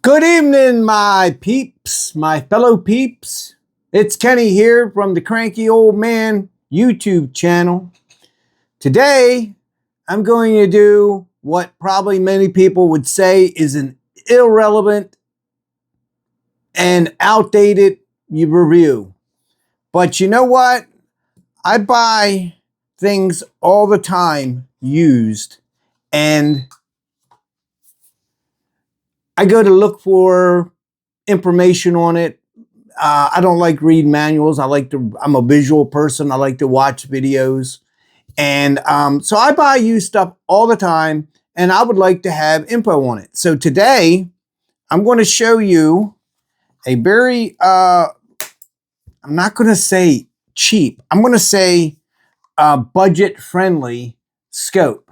Good evening, my peeps, my fellow peeps. It's Kenny here from the Cranky Old Man YouTube channel. Today, I'm going to do what probably many people would say is an irrelevant and outdated review. But you know what? I buy things all the time used, and I go to look for information on it. I don't like reading manuals. I'm a visual person. I like to watch videos. And so I buy used stuff all the time, and I would like to have info on it. So today, I'm going to show you a very, I'm not going to say cheap. I'm going to say budget-friendly scope.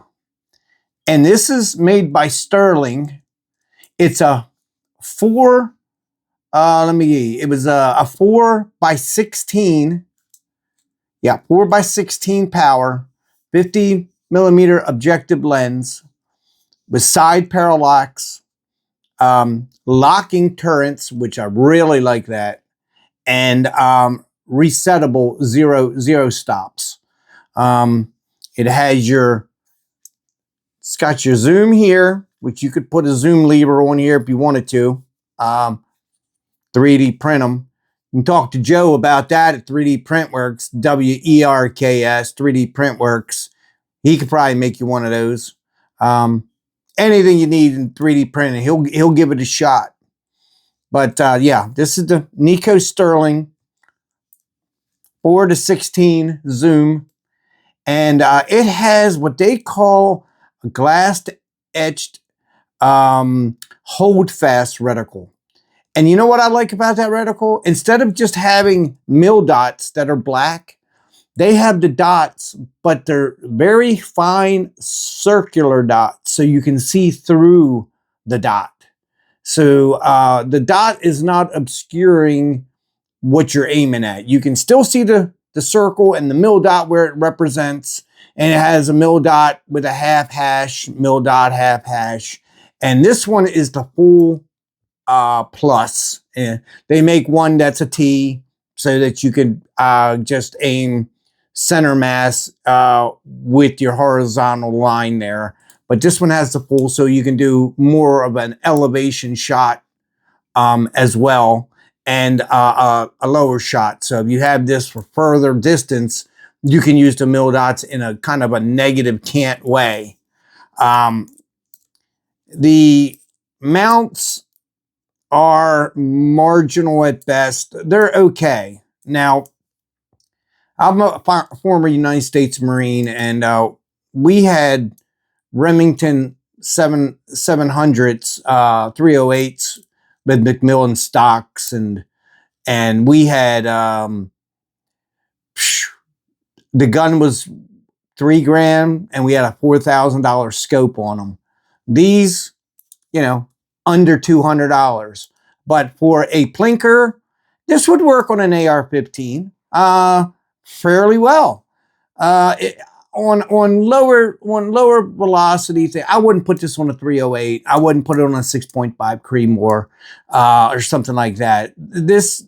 And this is made by Stirling. It's a it was a 4x16. Yeah, 4x16 power, 50 millimeter objective lens with side parallax, locking turrets, which I really like that, and resettable zero stops. It's got your zoom here, which you could put a zoom lever on here if you wanted to. 3D print them. You can talk to Joe about that at 3D Printworks, WERKS, 3D Printworks. He could probably make you one of those. Anything you need in 3D printing, he'll give it a shot. But yeah, this is the Nikko Stirling 4:16 zoom, and it has what they call a glass-etched hold-fast reticle. And you know what I like about that reticle? Instead of just having mil dots that are black, they have the dots, but they're very fine circular dots, so you can see through the dot. So the dot is not obscuring what you're aiming at. You can still see the circle and the mil dot where it represents, and it has a mil dot with a half hash, mil dot, half hash. And this one is the full plus. And they make one that's a T so that you can just aim center mass with your horizontal line there. But this one has the full, so you can do more of an elevation shot as well, and a lower shot. So if you have this for further distance, you can use the mil dots in a kind of a negative cant way. The mounts are marginal at best. They're okay. Now, I'm a former United States Marine, and we had Remington 700s, 308s with McMillan stocks, and we had the gun was $3 grand, and we had a $4,000 scope on them. These, you know, under $200. But for a plinker, this would work on an AR-15 fairly well. On lower velocity thing, I wouldn't put this on a 308. I wouldn't put it on a 6.5 Creedmoor or something like that. This,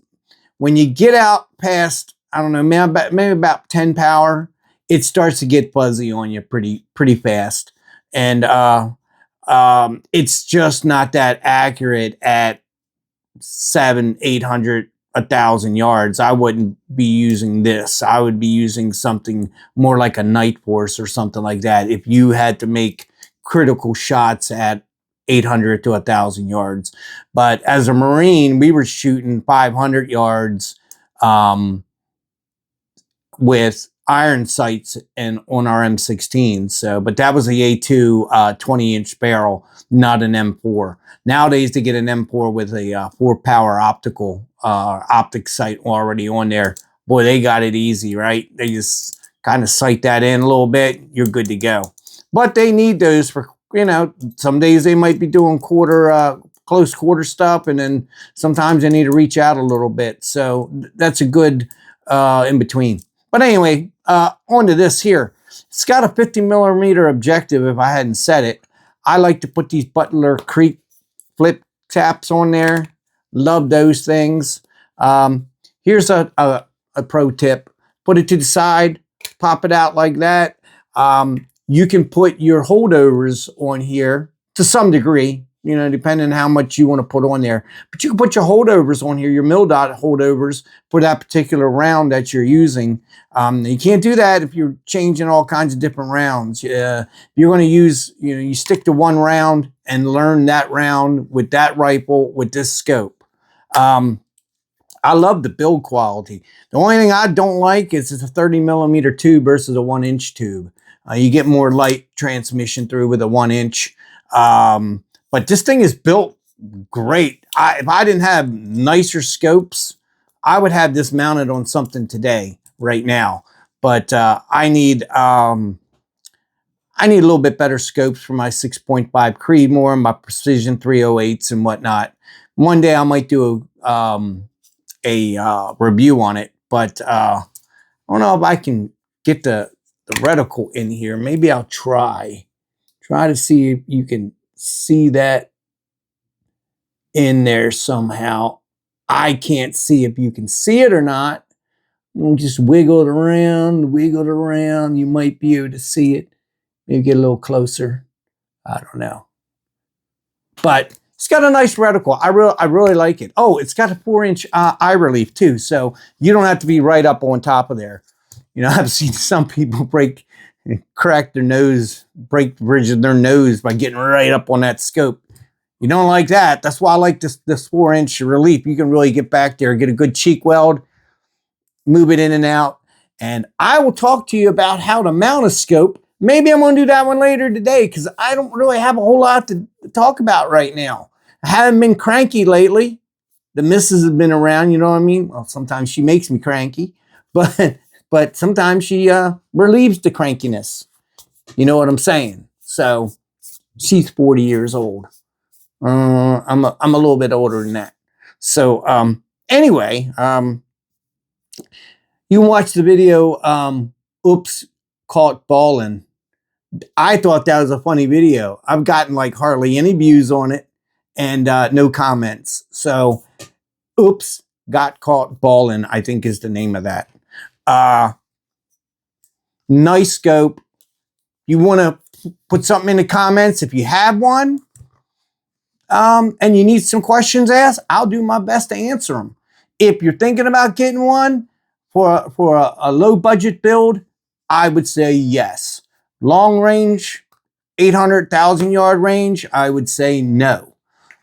when you get out past, I don't know, maybe about 10 power, it starts to get fuzzy on you pretty fast. And it's just not that accurate at 700, 800, 1,000 yards. I wouldn't be using this. I would be using something more like a Night Force or something like that if you had to make critical shots at 800 to 1,000 yards. But as a Marine, we were shooting 500 yards with iron sights and on our M16. So, but that was a A2 20-inch barrel, not an M4. Nowadays, to get an M4 with a 4-power optic sight already on there, boy, they got it easy, right? They just kind of sight that in a little bit, you're good to go. But they need those for, you know, some days they might be doing close quarter stuff, and then sometimes they need to reach out a little bit. So that's a good in between. But anyway, on to this here. It's got a 50 millimeter objective, if I hadn't said it. I like to put these Butler Creek flip taps on there. Love those things. Here's a pro tip. Put it to the side, pop it out like that. You can put your holdovers on here to some degree, you know, depending on how much you want to put on there. But you can put your holdovers on here, your mill dot holdovers for that particular round that you're using. You can't do that if you're changing all kinds of different rounds. You're going to use, you know, you stick to one round and learn that round with that rifle with this scope. I love the build quality. The only thing I don't like is it's a 30 millimeter tube versus a 1-inch tube. You get more light transmission through with a 1-inch. But this thing is built great. If I didn't have nicer scopes, I would have this mounted on something today, right now. But I need a little bit better scopes for my 6.5 Creedmoor, my Precision 308s and whatnot. One day I might do a review on it, but I don't know if I can get the reticle in here. Maybe I'll try to see if you can see that in there somehow. I can't see if you can see it or not. We'll just wiggle it around. You might be able to see it. Maybe get a little closer. I don't know. But it's got a nice reticle. I really like it. Oh, it's got a 4-inch eye relief too, so you don't have to be right up on top of there. You know, I've seen some people crack their nose, break the bridge of their nose by getting right up on that scope. You don't like that. That's why I like this 4-inch relief. You can really get back there, get a good cheek weld, move it in and out. And I will talk to you about how to mount a scope. Maybe I'm going to do that one later today because I don't really have a whole lot to talk about right now. I haven't been cranky lately. The missus has been around, you know what I mean? Well, sometimes she makes me cranky, but sometimes she relieves the crankiness. You know what I'm saying? So she's 40 years old. I'm a little bit older than that. So anyway, you can watch the video, Oops, Caught Ballin'. I thought that was a funny video. I've gotten like hardly any views on it and no comments. So, Oops, Got Caught Ballin', I think is the name of that. Nice scope. You want to put something in the comments if you have one and you need some questions asked, I'll do my best to answer them. If you're thinking about getting one for a low budget build, I would say yes. Long range, 800,000 yard range, I would say no.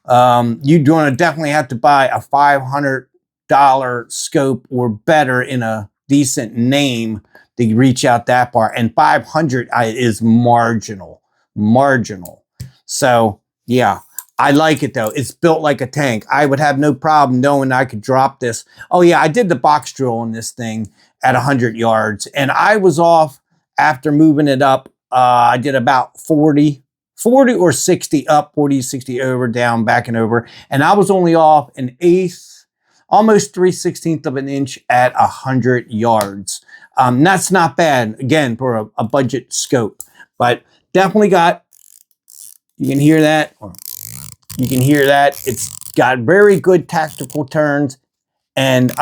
You're going to definitely have to buy a $500 scope or better in a decent name to reach out that far. And 500 is marginal. So yeah, I like it though. It's built like a tank. I would have no problem knowing I could drop this. Oh yeah, I did the box drill on this thing at 100 yards and I was off after moving it up. I did about 40 or 60 up, 40, 60 over, down, back and over. And I was only off an eighth, almost 3/16 of an inch at 100 yards. That's not bad, again, for a budget scope. But definitely got, you can hear that, or you can hear that. It's got very good tactical turns and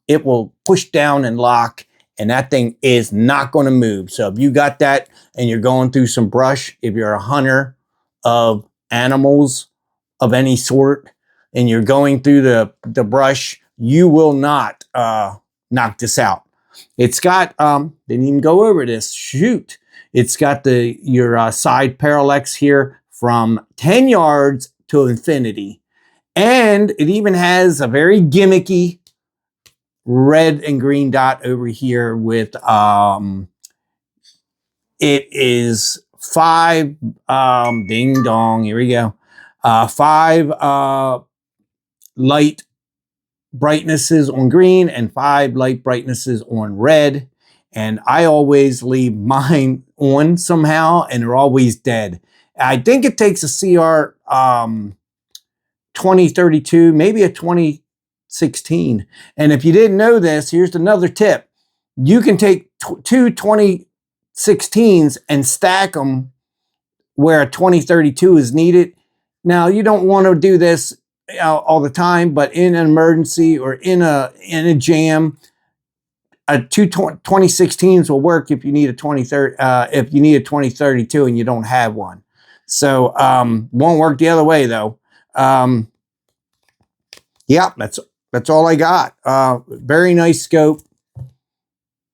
it will push down and lock. And that thing is not going to move. So if you got that and you're going through some brush, if you're a hunter of animals of any sort and you're going through the brush, you will not knock this out. It's got, didn't even go over this, shoot. It's got your side parallax here from 10 yards to infinity. And it even has a very gimmicky red and green dot over here with it is 5 ding dong, here we go, 5 light brightnesses on green and 5 light brightnesses on red, and I always leave mine on somehow and they're always dead. I think it takes a CR 2032, maybe a 2016. And if you didn't know this, here's another tip. You can take two 2016s and stack them where a 2032 is needed. Now, you don't want to do this all the time, but in an emergency or in a jam, 2016s will work if you need a 2030 if you need a 2032 and you don't have one. So won't work the other way though. Yeah, that's all I got. Very nice scope.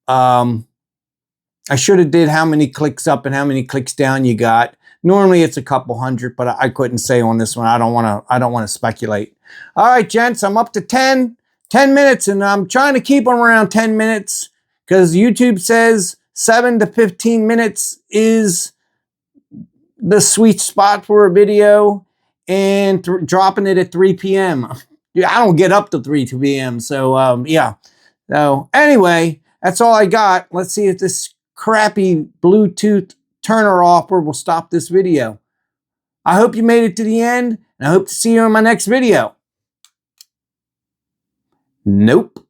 I should have did how many clicks up and how many clicks down you got. Normally it's a couple hundred, but I couldn't say on this one. I don't want to speculate. All right, gents, I'm up to 10 minutes, and I'm trying to keep them around 10 minutes because YouTube says 7 to 15 minutes is the sweet spot for a video, and dropping it at 3 p.m. Yeah, I don't get up to 3 p.m. So yeah. So anyway, that's all I got. Let's see if this crappy Bluetooth turner offer will stop this video. I hope you made it to the end, and I hope to see you in my next video. Nope.